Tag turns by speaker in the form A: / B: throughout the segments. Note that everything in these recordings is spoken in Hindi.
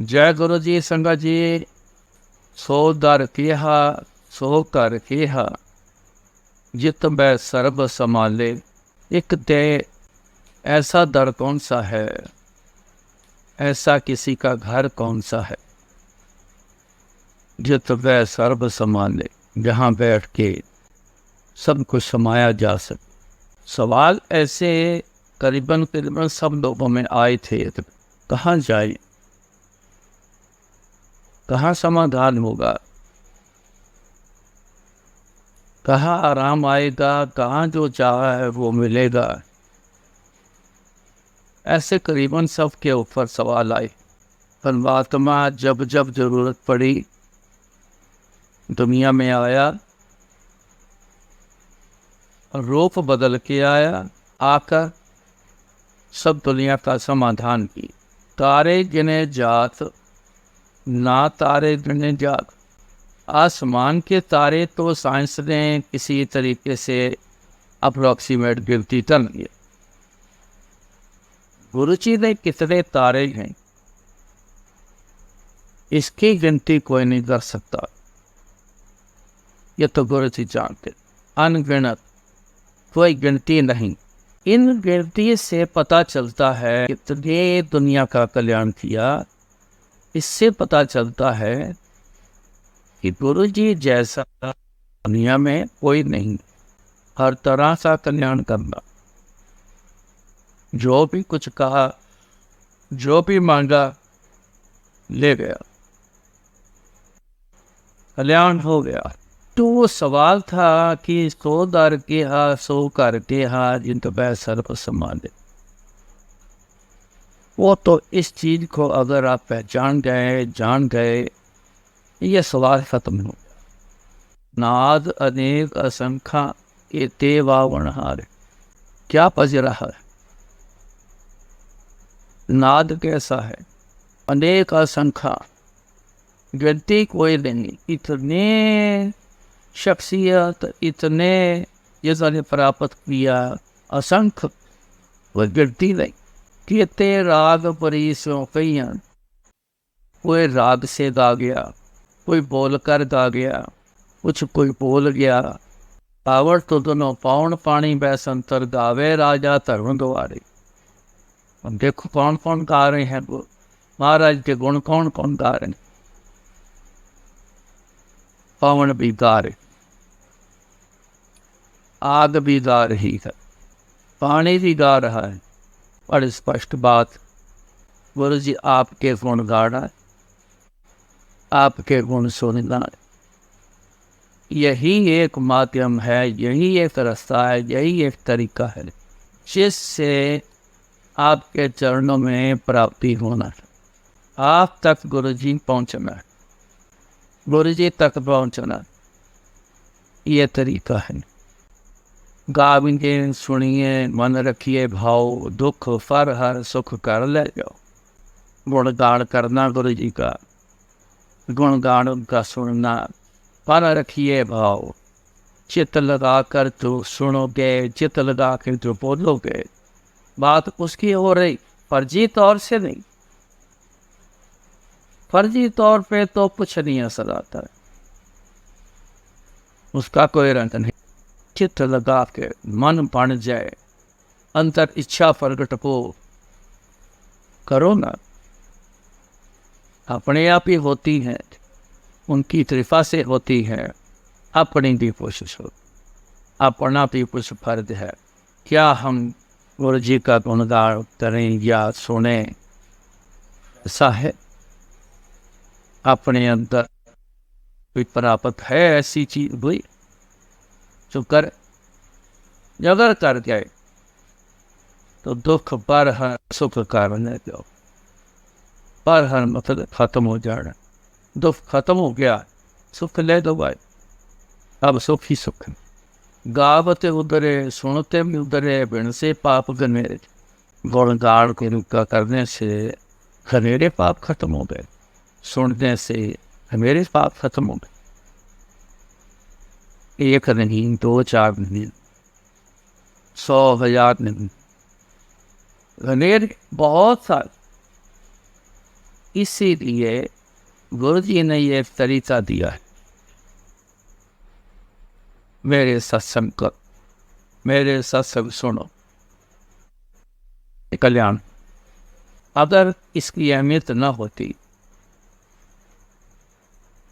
A: जय गुरु जी। संगत जी, सो दर केहा सो कर केहा, जित बै सर्ब संभाले। एक ते ऐसा दर कौन सा है, ऐसा किसी का घर कौन सा है, जित बै सर्ब संभाले, जहाँ बैठ के सब कुछ समाया जा सके। सवाल ऐसे करीबन करीबन सब लोगों में आए थे, तो कहाँ जाए, कहाँ समाधान होगा, कहाँ आराम आएगा, कहाँ जो चाहा है वो मिलेगा। ऐसे करीबन सब के ऊपर सवाल आए। परमात्मा जब जब जरूरत पड़ी दुनिया में आया, रूप बदल के आया, आकर सब दुनिया का समाधान की। तारे गिने जात ना तारे गिने जात। आसमान के तारे तो साइंस ने किसी तरीके से अप्रोक्सीमेट गिनती कर ली। गुरु जी ने कितने तारे हैं इसकी गिनती कोई नहीं कर सकता, ये तो गुरु जी जानते। अनगिनत, कोई गिनती नहीं। इन गिनती से पता चलता है कितने दुनिया का कल्याण किया। इससे पता चलता है कि गुरु जी जैसा दुनिया में कोई नहीं। हर तरह का कल्याण करना, जो भी कुछ कहा, जो भी मांगा, ले गया, कल्याण हो गया। तो वो सवाल था कि सो दर केहा सो कर केहा, जित बै सर्ब संभाले। वो तो इस चीज को अगर आप पहचान गए, जान गए, ये सवाल खत्म हो गया। नाद अनेक असंख्या के तेवावण हारे। क्या बज रहा है, नाद कैसा है, अनेक असंख्या, गिनती कोई नहीं। इतने शख्सियत, इतने जिसने प्राप्त किया, असंख्य, वह गिनती नहीं। कहते राग परीसों कईयां, कोई राग से गा गया, कोई बोल कर गा गया, कुछ कोई बोल गया। पावर तो दोनों पाउन पानी बैसंतर गावे राजा धर्म द्वारे। अब देखो कौन कौन गा रहे हैं, वो महाराज के गुण कौन कौन गा रहे हैं। पवन भी गा रहे, आग भी गा रही है, पानी भी गा रहा है। बड़ी स्पष्ट बात, गुरु जी आपके गुण गाना है, आपके गुण सुनना है। यही एक माध्यम है, यही एक रास्ता है, यही एक तरीका है जिससे आपके चरणों में प्राप्ति होना है। आप तक गुरु जी पहुँचना है, गुरु जी तक पहुँचना, ये तरीका है। गावेंगे, सुनिए, मन रखिए भाव, दुख फर हर सुख कर ले जाओ। गुणगान करना गुरु जी का, गुणगान उनका सुनना, मन रखिए भाव। चित्त लगा कर तो सुनोगे, चित्त लगा कर तो बोलोगे, बात उसकी हो रही, फर्जी तौर से नहीं। फर्जी तौर पे तो कुछ नहीं असर आता है, उसका कोई रंग नहीं। चित्त लगा के मन बन जाए, अंतर इच्छा प्रकट को करो ना, अपने आप ही होती है, उनकी कृपा से होती है। अपनी भी कोशिश हो, अपना भी कुछ फर्ज है। क्या हम गुरु जी का गुणगान करें या सुने, ऐसा है अपने अंदर कोई प्राप्त है ऐसी चीज हुई जो कर, अगर कर जाए तो दुख पर हर सुख कारण ले जाओ। पर हर मतलब खत्म हो जाना, दुख खत्म हो गया, सुख ले दो भाई, अब सुख ही सुख। गावते उधरे सुनते भी उधरे, बिन से पाप गनेरे। गुणगान के रुका करने से घनेरे पाप खत्म हो गए, सुनने से मेरे पाप खत्म हो गए। एक नहीं, दो चार नहीं, 100,000 नहीं, घनेरे बहुत सारे। इसीलिए गुरु जी ने ये तरीका दिया है, मेरे सत्संग कर, मेरे सत्संग सुनो, कल्याण। अगर इसकी अहमियत न होती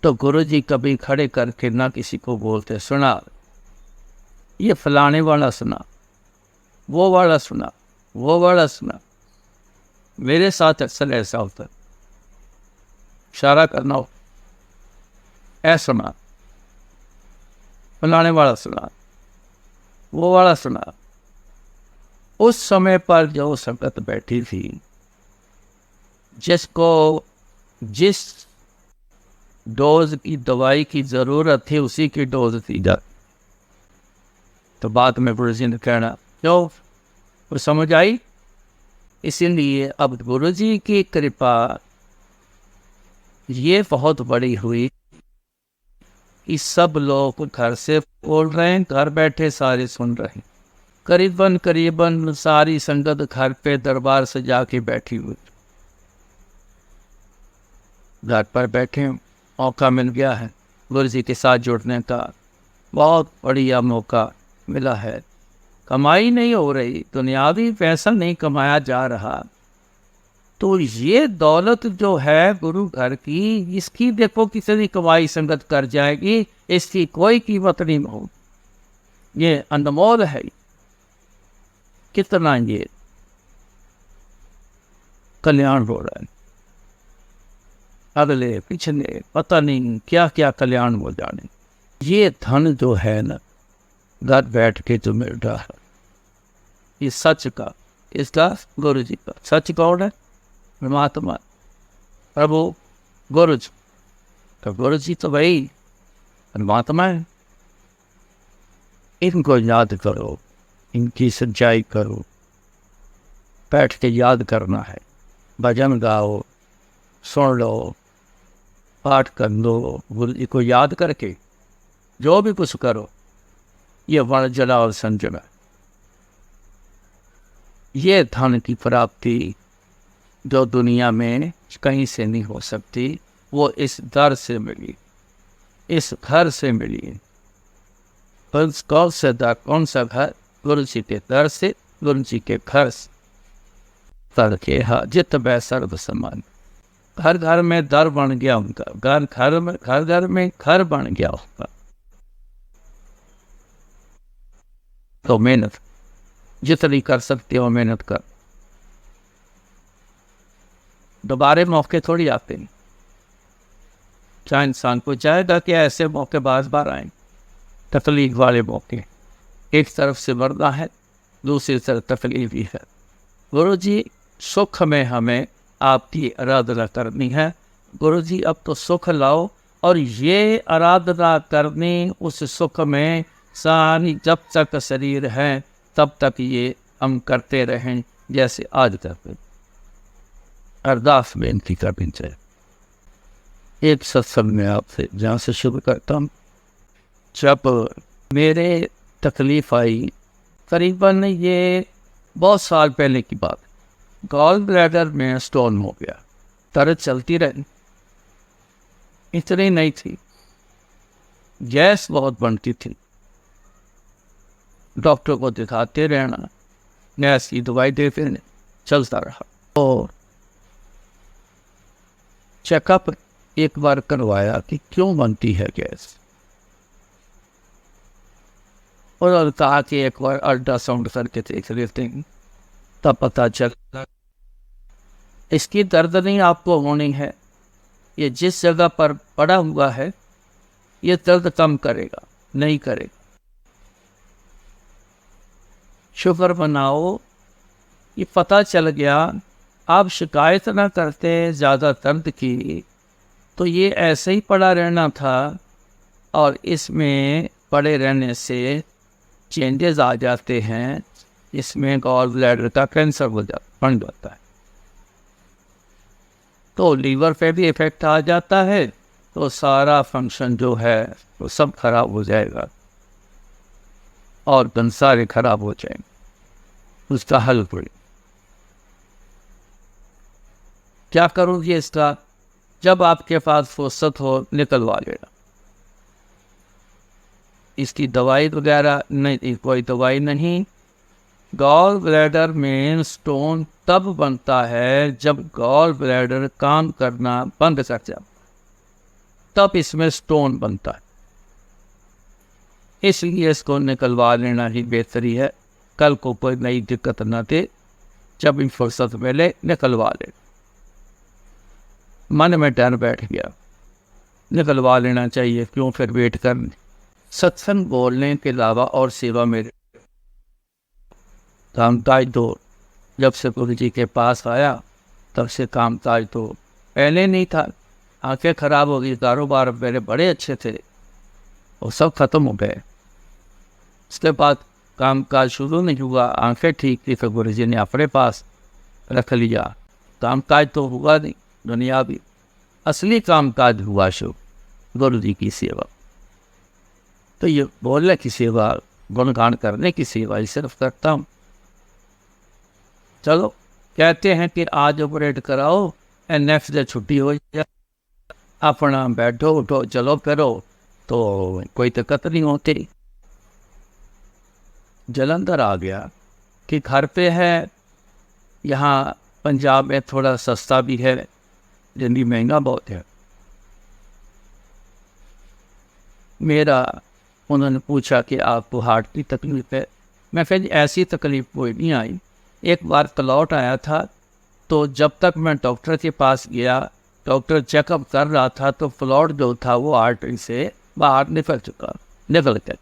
A: तो गुरु जी कभी खड़े करके ना किसी को बोलते, सुना ये फलाने वाला सुना, वो वाला सुना, वो वाला सुना। मेरे साथ अक्सर ऐसा होता है, इशारा करना हो, ऐसा सुना, फलाने वाला सुना, वो वाला सुना। उस समय पर जो संगत बैठी थी, जिसको जिस डोज की दवाई की जरूरत थी उसी की डोज दी जाती। तो बाद में गुरु जी ने कहना क्यों, वो समझ आई। इसीलिए अब गुरु जी की कृपा ये बहुत बड़ी हुई कि सब लोग घर से बोल रहे हैं, घर बैठे सारे सुन रहे हैं। करीबन करीबन सारी संगत घर पे दरबार से जाके बैठी हुई, घर पर बैठे, मौका मिल गया है गुरु जी के साथ जुड़ने का, बहुत बढ़िया मौका मिला है। कमाई नहीं हो रही, दुनियावी पैसा नहीं कमाया जा रहा, तो ये दौलत जो है गुरु घर की, इसकी देखो कितनी कमाई संगत कर जाएगी, इसकी कोई कीमत नहीं हो। ये अनमोल है, कितना ये कल्याण हो रहा है, अगले पिछले पता नहीं क्या क्या कल्याण हो जाने। ये धन जो है ना, घर बैठ के जो मिल रहा है, ये सच का, इसका गुरु जी का। सच कौन है? परमात्मा, प्रभु, गुरु जी। तो गुरु जी तो भाई परमात्मा है। इनको याद करो, इनकी सच्चाई करो, बैठ के याद करना है, भजन गाओ, सुन लो, पाठ कर लो, गुरु जी को याद करके जो भी कुछ करो, ये वर्ण जला और संजना। ये धन की प्राप्ति जो दुनिया में कहीं से नहीं हो सकती, वो इस दर से मिली, इस घर से मिली। कौन सा दर, कौन सा घर? गुरु जी के दर से, गुरु जी के घर से। तर के हा जित बै सर्व समान। घर घर में दर बन गया उनका, घर घर में घर बन गया उनका। तो मेहनत जितनी कर सकते हो मेहनत कर, दोबारे मौके थोड़ी आते हैं। चाहे इंसान को चाहेगा कि ऐसे मौके बार बार आए, तकलीफ वाले मौके। एक तरफ से मरना है, दूसरी तरफ तकलीफ भी है। गुरु जी सुख में हमें आपकी आराधना करनी है। गुरु जी अब तो सुख लाओ, और ये आराधना करनी उस सुख में सारी, जब तक शरीर है तब तक ये हम करते रहें जैसे आज करते। अरदास बेनती करनी चाहिए। एक सत्संग में आपसे जहाँ से शुरू करता हूँ, जब मेरे तकलीफ आई, करीबन ये बहुत साल पहले की बात, गॉल ब्लैडर में स्टोन हो गया, दर्द चलती रही, इतनी नहीं थी, गैस बहुत बनती थी, डॉक्टर को दिखाते रहना, गैस की दवाई देते रहना, चलता रहा। और चेकअप एक बार करवाया कि क्यों बनती है गैस, और कहा कि एक बार अल्ट्रासाउंड करके देख लेते हैं। तब पता चला इसकी दर्द नहीं आपको होनी है, ये जिस जगह पर पड़ा हुआ है ये दर्द कम करेगा, नहीं करेगा। शुक्र मनाओ ये पता चल गया। आप शिकायत ना करते ज़्यादा दर्द की, तो ये ऐसे ही पड़ा रहना था, और इसमें पड़े रहने से चेंजेस आ जाते हैं, इसमें गॉल ब्लैडर का कैंसर बन जाता है, तो लीवर पे भी इफेक्ट आ जाता है, तो सारा फंक्शन जो है वो सब खराब हो जाएगा, और सारे खराब हो जाएंगे। उसका हल पड़े। क्या करूँगी इसका? जब आपके पास फुर्सत हो निकलवा लेना। इसकी दवाई वगैरह नहीं, कोई दवाई नहीं। गॉल ब्लैडर में स्टोन तब बनता है जब गॉल ब्लैडर काम करना बंद कर जाता, तब इसमें स्टोन बनता है। इसलिए इसको निकलवा लेना ही बेहतरी है। कल को कोई नई दिक्कत न दे, जब भी फुर्सत मिले निकलवा ले। मन में डर बैठ गया, निकलवा लेना चाहिए, क्यों फिर वेट करनी। सत्संग बोलने के अलावा और सेवा मेरे कामकाज तो जब से गुरु जी के पास आया तब से कामकाज तो पहले नहीं था। आंखें खराब हो गई, कारोबार मेरे बड़े अच्छे थे, वो सब खत्म हो गए। उसके बाद कामकाज शुरू नहीं हुआ, आंखें ठीक थी, फिर गुरु जी ने अपने पास रख लिया। कामकाज तो हुआ नहीं, दुनिया भी। असली कामकाज हुआ शुरू गुरु जी की सेवा। तो ये बोलने की सेवा, गुणगान करने की सेवा ही सिर्फ करता हूँ। चलो, कहते हैं कि आज ऑपरेट कराओ, नेक्स्ट डे छुट्टी हो जाए, अपना बैठो उठो चलो फिरो, तो कोई दिक्कत नहीं होती। जलंधर आ गया कि घर पे है, यहाँ पंजाब में थोड़ा सस्ता भी है, दिल्ली महंगा बहुत है। मेरा उन्होंने पूछा कि आपको हार्ट की तकलीफ़ है। मैं कहा ऐसी तकलीफ़ कोई नहीं आई। एक बार क्लॉट आया था, तो जब तक मैं डॉक्टर के पास गया, डॉक्टर चेकअप कर रहा था, तो क्लॉट जो था वो आर्टरी से बाहर निकल कर,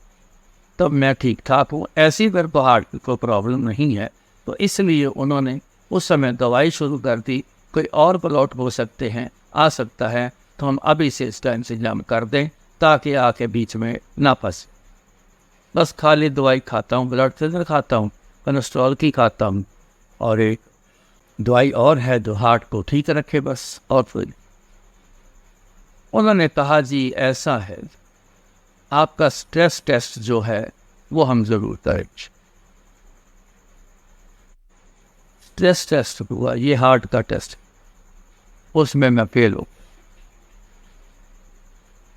A: तब मैं ठीक ठाक हूँ। ऐसी मेरे को हार्ट की कोई प्रॉब्लम नहीं है। तो इसलिए उन्होंने उस समय दवाई शुरू कर दी। कोई और क्लॉट हो सकते हैं, आ सकता है, तो हम अभी से इसका इंतजाम कर दें ताकि आके बीच में ना फंसे। बस खाली दवाई खाता हूँ, ब्लड प्रेशर खाता हूँ, कोलेस्ट्रॉल की खाता हूँ, और एक दवाई और है जो हार्ट को ठीक रखे, बस और फिर। उन्होंने कहा जी ऐसा है, आपका स्ट्रेस टेस्ट जो है वो हम ज़रूर करेंगे। स्ट्रेस टेस्ट हुआ, ये हार्ट का टेस्ट, उसमें मैं फेल हूँ।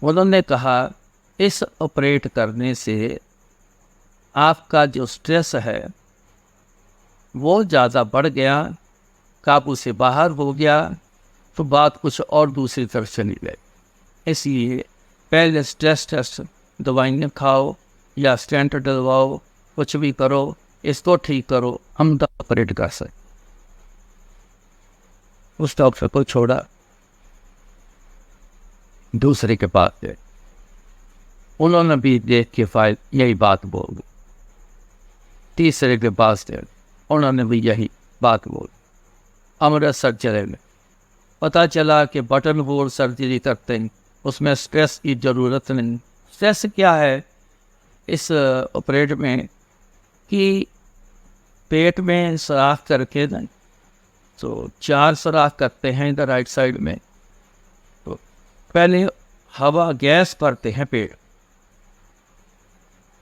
A: उन्होंने कहा इस ऑपरेट करने से आपका जो स्ट्रेस है वो ज़्यादा बढ़ गया, काबू से बाहर हो गया, तो बात कुछ और दूसरी तरफ चली गई। इसलिए पहले स्ट्रेस टेस्ट, दवाइयाँ खाओ या स्टेंट डलवाओ, कुछ भी करो, इसको ठीक करो, हम तो ऑपरेट कर सकते। उस डॉक्टर को छोड़ा, दूसरे के पास गए। उन्होंने भी देख के फाइल यही बात बोल दी। तीसरे के पास गए, उन्होंने भी यही बात बोल। अमृतसर चले गए, पता चला कि बटन होल सर्जरी करते हैं, उसमें स्ट्रेस की ज़रूरत नहीं। स्ट्रेस क्या है इस ऑपरेट में कि पेट में सुराख करके ना, तो 4 सुराख करते हैं इधर राइट साइड में। तो पहले हवा गैस भरते हैं पेट,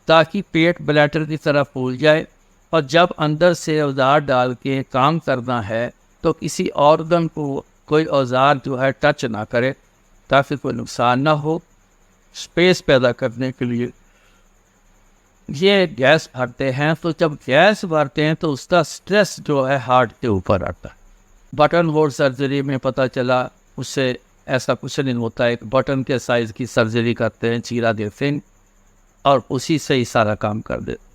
A: ताकि पेट ब्लैडर की तरह फूल जाए, और जब अंदर से औजार डाल के काम करना है तो किसी ऑर्गन को कोई औजार जो है टच ना करे, ताकि कोई नुकसान ना हो। स्पेस पैदा करने के लिए ये गैस भरते हैं। तो जब गैस भरते हैं तो उसका स्ट्रेस जो है हार्ट के ऊपर आता है। बटन होल सर्जरी में पता चला उससे ऐसा कुछ नहीं होता है। एक बटन के साइज़ की सर्जरी करते हैं, चीरा देते हैं और उसी से ही सारा काम कर देते।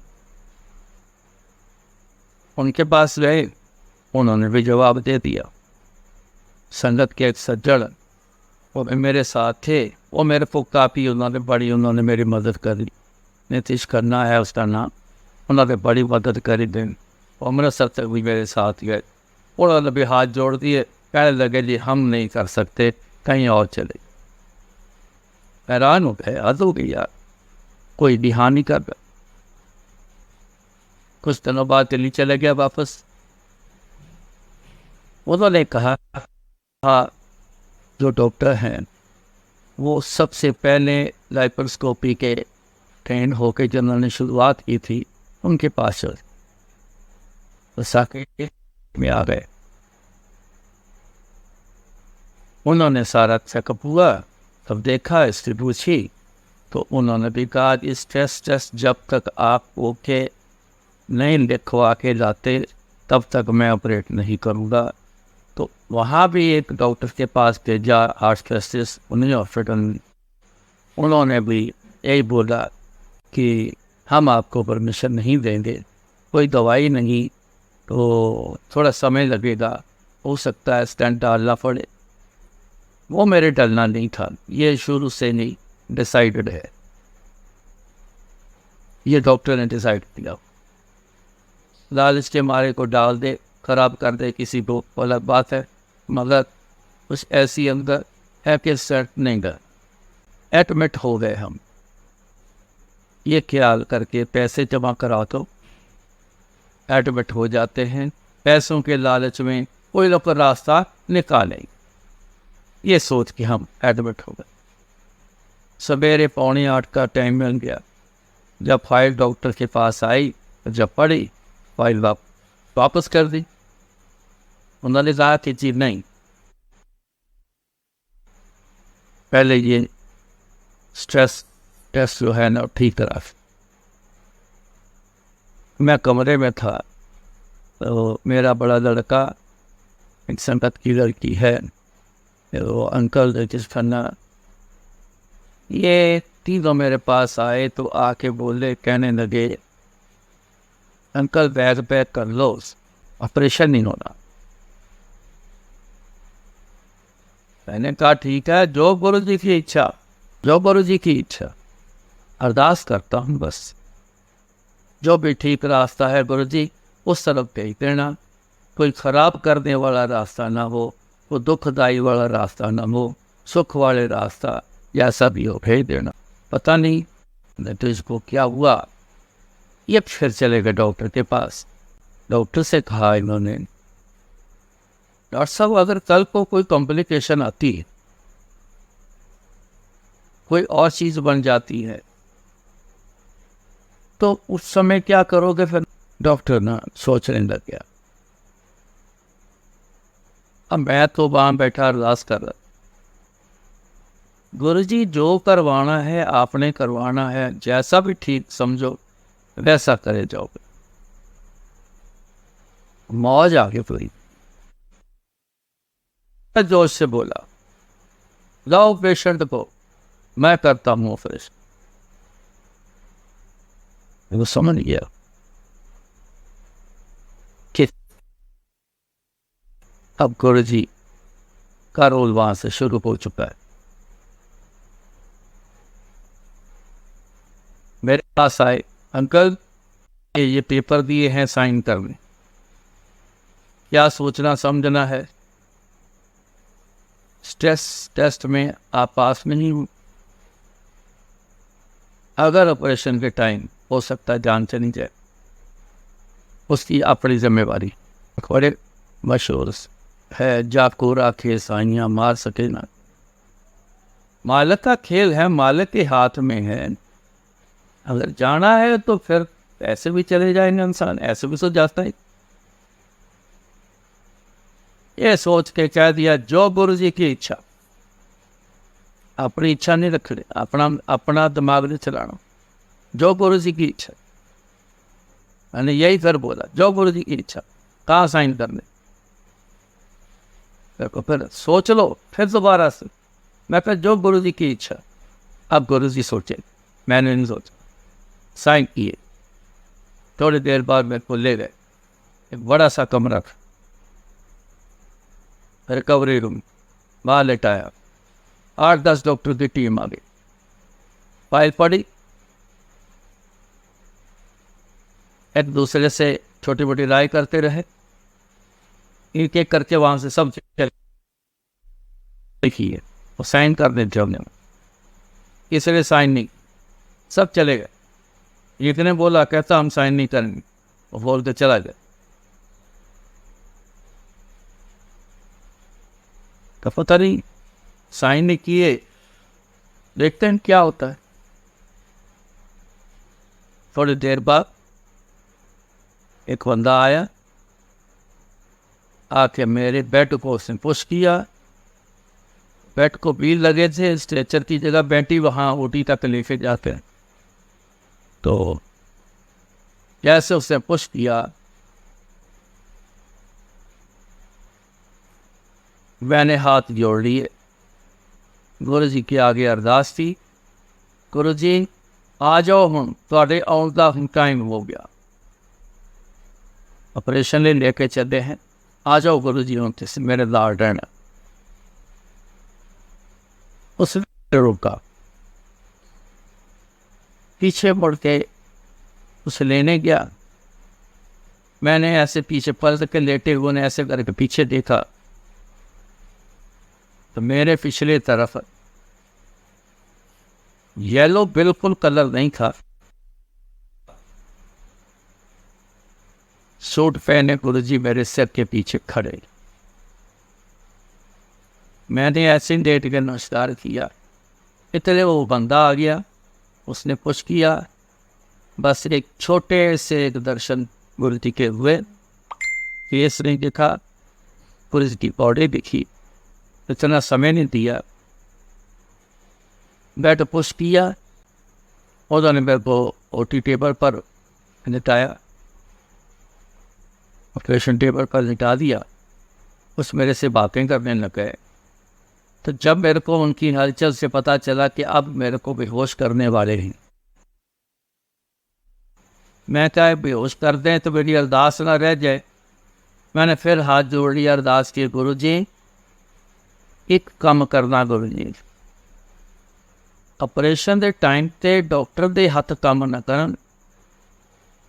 A: उनके पास गए, उन्होंने भी जवाब दे दिया। संगत के एक सज्जन वो मेरे साथ थे, वो मेरे को काफ़ी उन्होंने मेरी मदद करी। नीतीश करना है उसका नाम, उन्होंने बड़ी मदद करी दिन। अमृतसर तक भी मेरे साथ गए, उन्होंने भी हाथ जोड़ दिए, कहने लगे जी हम नहीं कर सकते, कहीं और चले। हैरान हो गए, हद हो गई यार, कोई भी हानि कर गया। कुछ दिनों बाद दिल्ली चले गया वापस। उन्होंने कहा हाँ, जो डॉक्टर हैं वो सबसे पहले लाइप्रोस्कोपी के ट्रेन होके जिन्होंने शुरुआत की थी, उनके पास चले, तो साकेत में आ गए। उन्होंने सारा चेकअप हुआ, तब देखा, इससे पूछी, तो उन्होंने भी कहा कि स्ट्रेस टेस्ट जब तक आप ओके नहीं लिखवा के लाते तब तक मैं ऑपरेट नहीं करूँगा। तो वहाँ भी एक डॉक्टर के पास भेजा, हार्ट स्पेशलिस्ट, उन्हीं हॉस्पिटल में। उन्होंने भी यही बोला कि हम आपको परमिशन नहीं देंगे, कोई दवाई नहीं, तो थोड़ा समय लगेगा, हो सकता है स्टेंट डालना पड़े। वो मेरे डरना नहीं था, ये शुरू से नहीं डिसाइडेड है, ये डॉक्टर ने डिसाइड किया। लालच के मारे को डाल दे, खराब कर दे किसी को, अलग बात है, मगर कुछ ऐसी अंदर है कि सेट नहीं गए, एडमिट हो गए हम। ये ख्याल करके पैसे जमा करा तो एडमिट हो जाते हैं, पैसों के लालच में कोई लोग रास्ता निकालेंगे, ये सोच के हम एडमिट हो गए। सवेरे 7:45 का टाइम मिल गया। जब फाइल डॉक्टर के पास आई, जब पढ़ी, फाइल वापस कर दी। उन्होंने कहा कि जी नहीं, पहले ये स्ट्रेस टेस्ट जो है ना ठीक करा। मैं कमरे में था, तो मेरा बड़ा लड़का, एक संगत की लड़की है, वो अंकल जिस खन्ना, ये तीनों मेरे पास आए तो आके बोले, कहने लगे, अंकल बैग पैक कर लो, ऑपरेशन नहीं होना। मैंने कहा ठीक है, जो गुरु जी की इच्छा, जो गुरु जी की इच्छा, अरदास करता हूँ बस, जो भी ठीक रास्ता है गुरु जी उस तरफ भेज देना, कोई खराब करने वाला रास्ता ना हो, कोई दुखदाई वाला रास्ता ना हो, सुख वाले रास्ता जैसा भी हो भेज देना। पता नहीं तो इसको क्या हुआ, ये फिर चले गए डॉक्टर के पास। डॉक्टर से कहा इन्होंने, डॉक्टर साहब अगर कल को कोई कॉम्प्लिकेशन आती है, कोई और चीज़ बन जाती है, तो उस समय क्या करोगे फिर? डॉक्टर ना सोचने लग गया। अब मैं तो वहाँ बैठा अरदास कर रहा, गुरुजी जो करवाना है आपने करवाना है, जैसा भी ठीक समझो वैसा करे जाओगे। मौज आगे पूरी जोश से बोला, लाओ पेशेंट को, मैं करता हूँ ऑपरेशन। वो समझ गया कि अब गुरुजी का रोल वहां से शुरू हो चुका है। मेरे पास आए, अंकल ये पेपर दिए हैं साइन करने, क्या सोचना समझना है? स्ट्रेस टेस्ट में आप पास नहीं हो, अगर ऑपरेशन के टाइम हो सकता है जान चली जाए, उसकी अपनी जिम्मेवारी। बड़े मशहूर है, जाको राखे साइयाँ मार सके ना। मालिक का खेल है, मालिक के हाथ में है। अगर जाना है तो फिर ऐसे भी चले जाएंगे, इंसान ऐसे भी सो जाता है। ये सोच के कह दिया, जो गुरु जी की इच्छा, अपनी इच्छा नहीं रखनी, अपना दिमाग नहीं चलाना, जो गुरु जी की इच्छा। मैंने यही फिर बोला, जो गुरु जी की इच्छा, कहाँ साइन करने? फिर सोच लो, फिर दोबारा से। मैं फिर जो गुरु जी की इच्छा। अब गुरु जी सोचे, मैंने नहीं सोचा, साइन किए। थोड़ी देर बाद मेरे को ले गए एक बड़ा सा कमरा था, रिकवरी रूम, वहाँ लेटाया। 8-10 डॉक्टर की टीम आ गई, फाइल पड़ी, एक दूसरे से छोटी मोटी राय करते रहे, एक एक करके वहां से सब लिखिए और साइन कर देते हमने। इसलिए साइन नहीं, सब चले गए। इतने बोला, कहता हम साइन नहीं करेंगे, वो बोल के चला गया। तो पता नहीं साइन नहीं किए, देखते हैं क्या होता है। थोड़ी देर बाद एक बंदा आया, आके मेरे बेड को उसने पुश किया, बेड को व्हील लगे थे, स्ट्रेचर की जगह बैठी वहाँ ओटी तक लेके जाते हैं। तो जैसे उसने पुश किया, मैंने हाथ जोड़ लिए। गुरु जी के आगे अरदास थी, गुरु जी आ जाओ हुण, तुहाडे आउण दा हुण टाइम हो गया, ऑपरेशन ले लेके चले हैं, आ जाओ गुरु जी हुण तुसीं मेरे नाल रहना। उसने रुका, पीछे मुड़ के उसे लेने गया। मैंने ऐसे पीछे पलट के लेटे हुए ने ऐसे करके पीछे देखा तो मेरे पिछले तरफ येलो बिल्कुल कलर नहीं था, सूट पहने गुरुजी मेरे सिर के पीछे खड़े। मैंने ऐसे लेट के नमस्कार किया, इतने वो बंदा आ गया, उसने पुश किया, बस एक छोटे से एक दर्शन गुरु जी के हुए, फेस नहीं दिखा, गुरु जी की बॉडी दिखी, इतना समय नहीं दिया। बेड पुश किया, उन्होंने मेरे को ओटी टेबल पर लिटाया, ऑपरेशन टेबल पर लिटा दिया। उस मेरे से बातें करने लग गए। तो जब मेरे को उनकी हलचल से पता चला कि अब मेरे को बेहोश करने वाले हैं, मैं क्या बेहोश कर दें तो मेरी अरदास ना रह जाए। मैंने फिर हाथ जोड़ लिया, अरदास की, गुरु जी एक काम करना, गुरु जी ऑपरेशन के टाइम ते डॉक्टर के हथ काम न करन,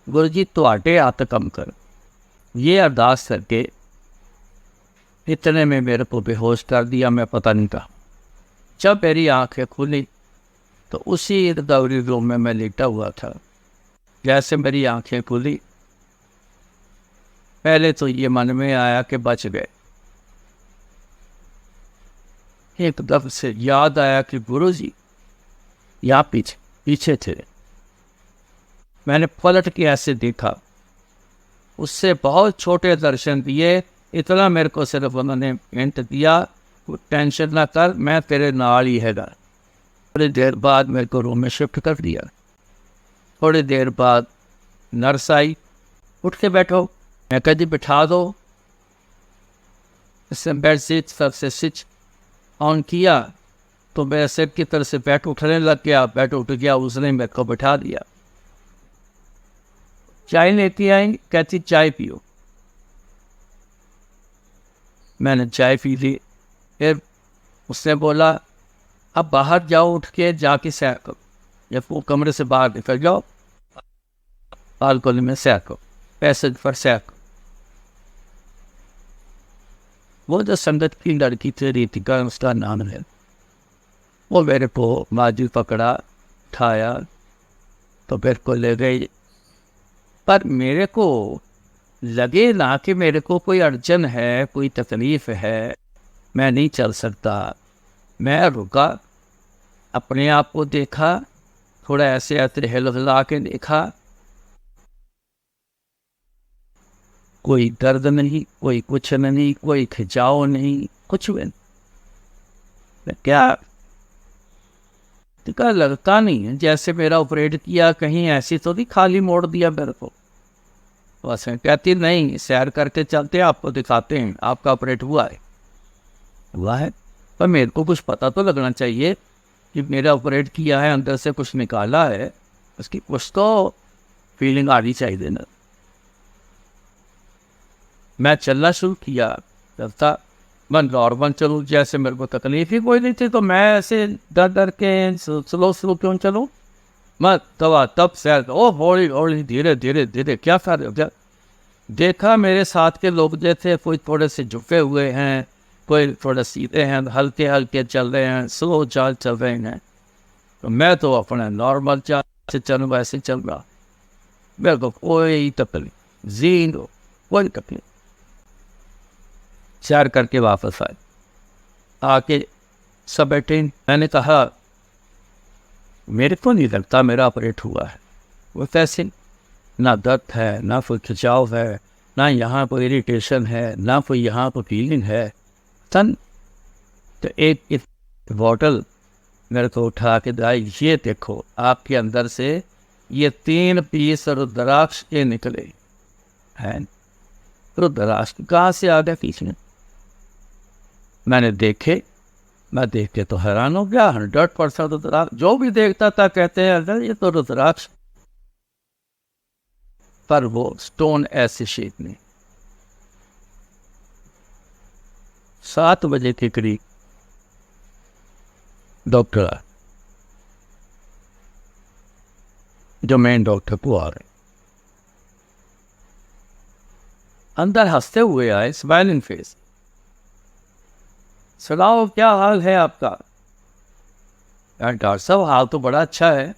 A: गुरु जी तुहाडे हथ काम कर। ये अरदास करके इतने में मेरे को बेहोश कर दिया, मैं पता नहीं था। जब मेरी आंखें खुली तो उसी रिकवरी रूम में मैं लेटा हुआ था। जैसे मेरी आंखें खुली, पहले तो ये मन में आया कि बच गए, एकदम से याद आया कि गुरु जी यहाँ पीछे थे। मैंने पलट के ऐसे देखा, उससे बहुत छोटे दर्शन दिए, इतना मेरे को सिर्फ उन्होंने हिंट दिया, टेंशन ना कर, मैं तेरे नाल ही हैगा। थोड़ी देर बाद मेरे को रूम में शिफ्ट कर दिया। थोड़ी देर बाद नर्स आई, उठ के बैठो, मैं कह दी बिठा दो। इससे बेड सीट से स्विच ऑन किया तो मेरे सिर की तरफ से बेड उठने लग गया, बेड उठ गया, उसने मेरे को बिठा दिया। चाय लेती आई, कहती चाय पियो। मैंने चाय पी ली। फिर उसने बोला अब बाहर जाओ, उठ के जाके सैर करो, जब वो कमरे से बाहर निकल जाओ, बालकनी में सैर करो, पैसेज पर सैर करो। वो जो संगत की लड़की थी रीतिका, उसका नाम है, वो मेरे को बाजू पकड़ा, उठाया तो मेरे को ले गई। पर मेरे को लगे ना कि मेरे को कोई अड़चन है, कोई तकलीफ़ है, मैं नहीं चल सकता। मैं रुका, अपने आप को देखा, थोड़ा ऐसे ऐसे हिला के देखा, कोई दर्द नहीं, कोई कुछ नहीं, कोई खिंचाव नहीं, कुछ भी नहीं। क्या का लगता नहीं है जैसे मेरा ऑपरेट किया, कहीं ऐसी तो नहीं खाली मोड़ दिया मेरे को। बस कहती नहीं, सैर करके चलते हैं, आपको दिखाते हैं, आपका ऑपरेट हुआ है। पर मेरे को कुछ पता तो लगना चाहिए कि मेरा ऑपरेट किया है, अंदर से कुछ निकाला है, उसकी कुछ तो फीलिंग आनी चाहिए ना। मैं चलना शुरू किया, चलता मैं नॉर्मल चलूँ, जैसे मेरे को तकलीफ ही कोई नहीं थी, तो मैं ऐसे डर डर के स्लो क्यों चलूँ। मैं तब सैर, ओ हौली हौली धीरे धीरे धीरे, क्या कर रहे हो क्या। देखा मेरे साथ के लोग जो थे, कोई थोड़े से झुके हुए हैं, कोई थोड़े सीधे हैं, हल्के हल्के चल रहे हैं, स्लो चाल चल रहे हैं। तो मैं तो अपना नॉर्मल चाल से चलूँ, वैसे चल रहा, मेरे को कोई तकलीफ, जीरो कोई तकलीफ। सैर करके वापस आए, आके सब बैठे। मैंने कहा मेरे को नहीं लगता मेरा ऑपरेट हुआ है। वो कैसे, ना दर्द है, ना कोई खिंचाव है, ना यहाँ कोई इरिटेशन है, ना कोई यहाँ कोई फीलिंग है। तन तो एक बॉटल मेरे को उठा के दाई, ये देखो आपके अंदर से ये 3 पीस रुद्राक्ष ये निकले हैं। रुद्राक्ष कहाँ से आ गया पीछे? मैंने देखे, मैं देख के तो हैरान हो गया। 100% रुद्राक्ष। जो भी देखता था कहते हैं अगर ये तो रुद्राक्ष, पर वो स्टोन ऐसे शेप में। 7 बजे के करीब डॉक्टर, जो मेन डॉक्टर को आ रहे, अंदर हंसते हुए आए, स्माइलिंग फेस। सुनाओ क्या हाल है आपका? यार डॉक्टर साहब हाल तो बड़ा अच्छा है।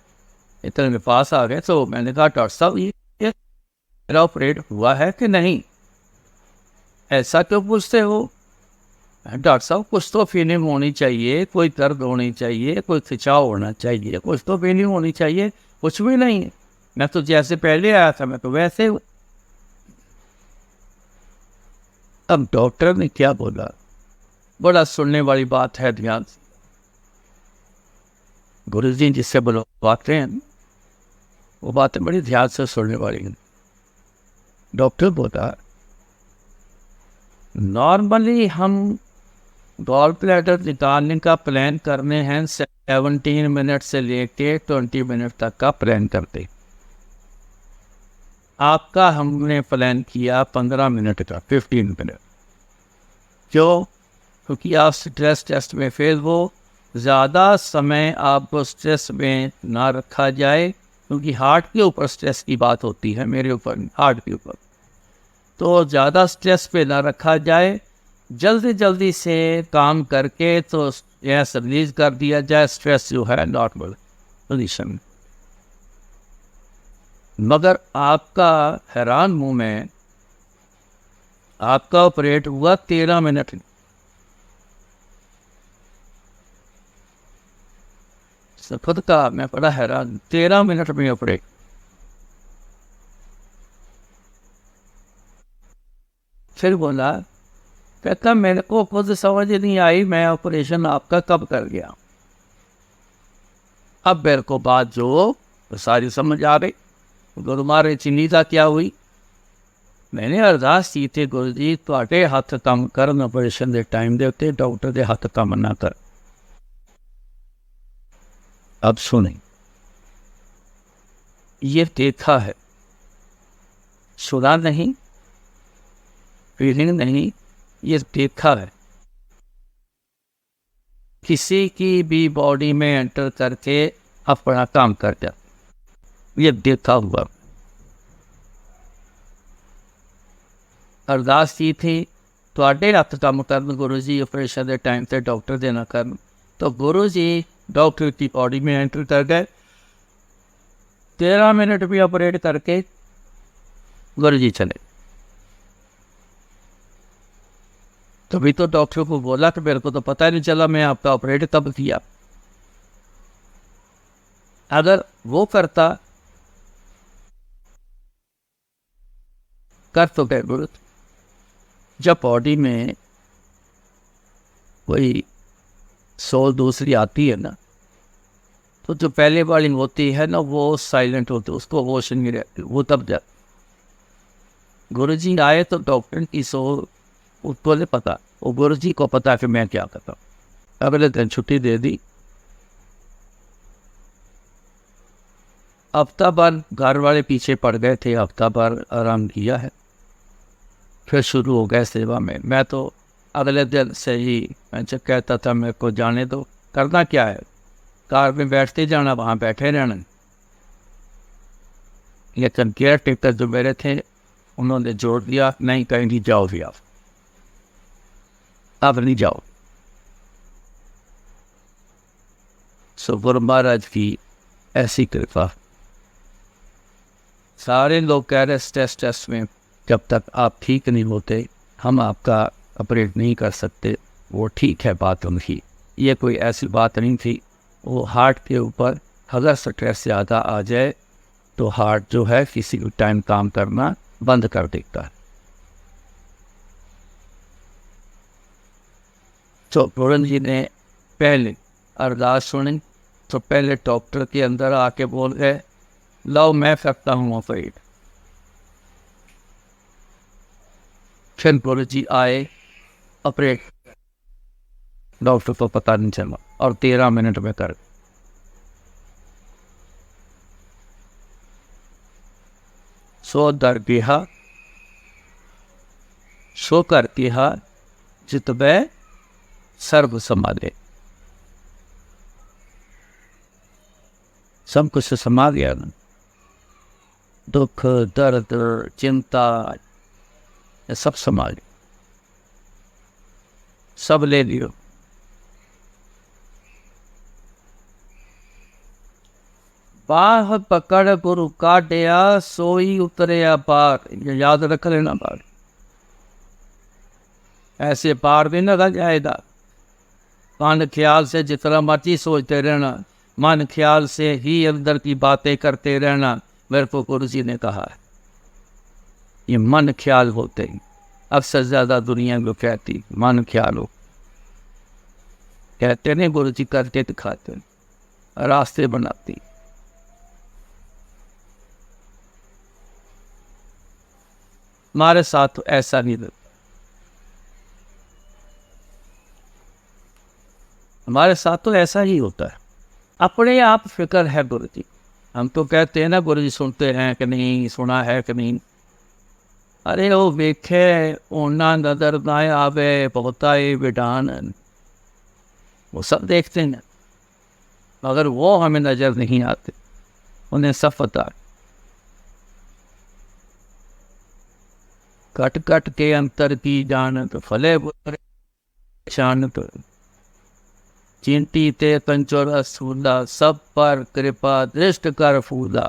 A: इतने मेरे पास आ गए तो मैंने कहा डॉक्टर साहब ये मेरा ऑपरेट हुआ है कि नहीं? ऐसा क्यों पूछते हो? डॉक्टर साहब कुछ तो फीलिंग होनी चाहिए, कोई दर्द होनी चाहिए, कोई खिंचाव होना चाहिए, कुछ तो फीलिंग होनी चाहिए। कुछ भी नहीं है, मैं तो जैसे पहले आया था मैं तो वैसे हूँ। अब डॉक्टर ने क्या बोला, बड़ा सुनने वाली बात है, ध्यान से। गुरुजी जिससे बुलवाते हैं वो बातें बड़ी ध्यान से सुनने वाली हैं। डॉक्टर बोला नॉर्मली हम गॉल ब्लैडर निकालने का प्लान करने हैं 17 मिनट से लेके 20 मिनट तक का प्लान करते। आपका हमने प्लान किया 15 मिनट का, 15 मिनट। क्यों? क्योंकि आप स्ट्रेस टेस्ट में फेल हो। ज़्यादा समय आपको स्ट्रेस में ना रखा जाए, क्योंकि हार्ट के ऊपर स्ट्रेस की बात होती है, मेरे ऊपर हार्ट के ऊपर। तो ज़्यादा स्ट्रेस पे ना रखा जाए, जल्दी जल्दी से काम करके तो गैस रिलीज कर दिया जाए, स्ट्रेस जो है नॉर्मल पोजीशन। मगर आपका हैरान हूँ मैं, आपका ऑपरेट हुआ 13 मिनट में। खुद का मैं बड़ा हैरान, 13 मिनट में ऑपरेट। फिर बोला, कहता मेरे को खुद समझ नहीं आई मैं ऑपरेशन आपका कब कर गया। अब मेरे को बात जो सारी समझ आ गई। गुरु मारे चिन्नीता क्या हुई? मैंने अरदास की थी, गुरु जी तुहाडे हथ काम करन, ऑपरेशन के टाइम दे उत्ते डॉक्टर के हथ काम ना कर। अब सुने, ये देखा है, सुना नहीं, फीलिंग नहीं, ये देखा है। किसी की भी बॉडी में एंटर करके अपना काम कर जाता, ये देखा हुआ। अरदास की थी तुहाडे हथ काम करन गुरु जी, ऑपरेशन के टाइम से डॉक्टर दे ना करन। तो गुरु जी डॉक्टर की बॉडी में एंटर कर गए, 13 मिनट भी ऑपरेट करके गुरु जी चले। तभी तो डॉक्टर को बोला कि मेरे को तो पता नहीं चला मैं आपका ऑपरेट कब किया। अगर वो करता कर तो गए गुरु। जब बॉडी में कोई सोल दूसरी आती है ना, तो जो पहले वाली होती है ना वो साइलेंट होती है, उसको होश नहीं रहती, वो तब जाती। गुरु जी आए तो डॉक्टर की सोल उसको नहीं पता, वो गुरु जी को पता कि मैं क्या करता हूँ। अगले दिन छुट्टी दे दी। हफ्ता भर घर वाले पीछे पड़ गए थे, हफ्ता भर आराम किया है, फिर शुरू हो गए सेवा में। मैं तो अगले दिन से ही मैं जब कहता था मेरे को जाने दो, करना क्या है, कार में बैठते जाना, वहाँ बैठे रहना। लेकिन केयर टेकर जो मेरे थे उन्होंने जोड़ दिया, नहीं कहीं नहीं जाओ भी आप, अब नहीं जाओ। सो गुरु महाराज की ऐसी कृपा। सारे लोग कह रहे स्ट्रेस टेस्ट में जब तक आप ठीक नहीं होते हम आपका ऑपरेट नहीं कर सकते। वो ठीक है बात उनकी, ये कोई ऐसी बात नहीं थी। वो हार्ट के ऊपर अगर स्ट्रेस ज़्यादा आ जाए तो हार्ट जो है किसी टाइम काम करना बंद कर देता है। तो पूरन जी ने पहले अरदास सुनी तो पहले डॉक्टर के अंदर आके बोल गए, लो मैं सकता हूँ ऑपरेट। फिर गुरु जी आए, ऑपरेट, डॉक्टर को पता नहीं चला और 13 मिनट में कर। सो दर किहा, सो कर किहा जित बै सर्व समाधे। सब कुछ समा गया ना, दुख दर्द चिंता ये सब समा गया, सब ले लियो। बाह पकड़ गुरु काटिया सोई उतरे पार। ये याद रख लेना बार, ऐसे पार भी न रह जाएगा। मन ख्याल से जितना मर्जी सोचते रहना, मन ख्याल से ही अंदर की बातें करते रहना। मेरे को गुरु जी ने कहा है ये मन ख्याल होते हैं। अक्सर ज़्यादा दुनिया को कहती मन ख्याल हो, कहते नहीं, गुरु जी करके दिखाते, रास्ते बनाती। हमारे साथ तो ऐसा नहीं रहता, हमारे साथ तो ऐसा ही होता है। अपने आप फिक्र है गुरु जी। हम तो कहते हैं ना गुरु जी सुनते हैं कि नहीं, सुना है कि नहीं। अरे वो वेखे ओना नजर ना आवे बहुता विधान, वो सब देखते हैं मगर वो हमें नजर नहीं आते, उन्हें सब पता है। कट कट के अंतर की जानत फले शानत, चिंटी ते कंचोर सूदा सब पर कृपा दृष्ट कर फूदा।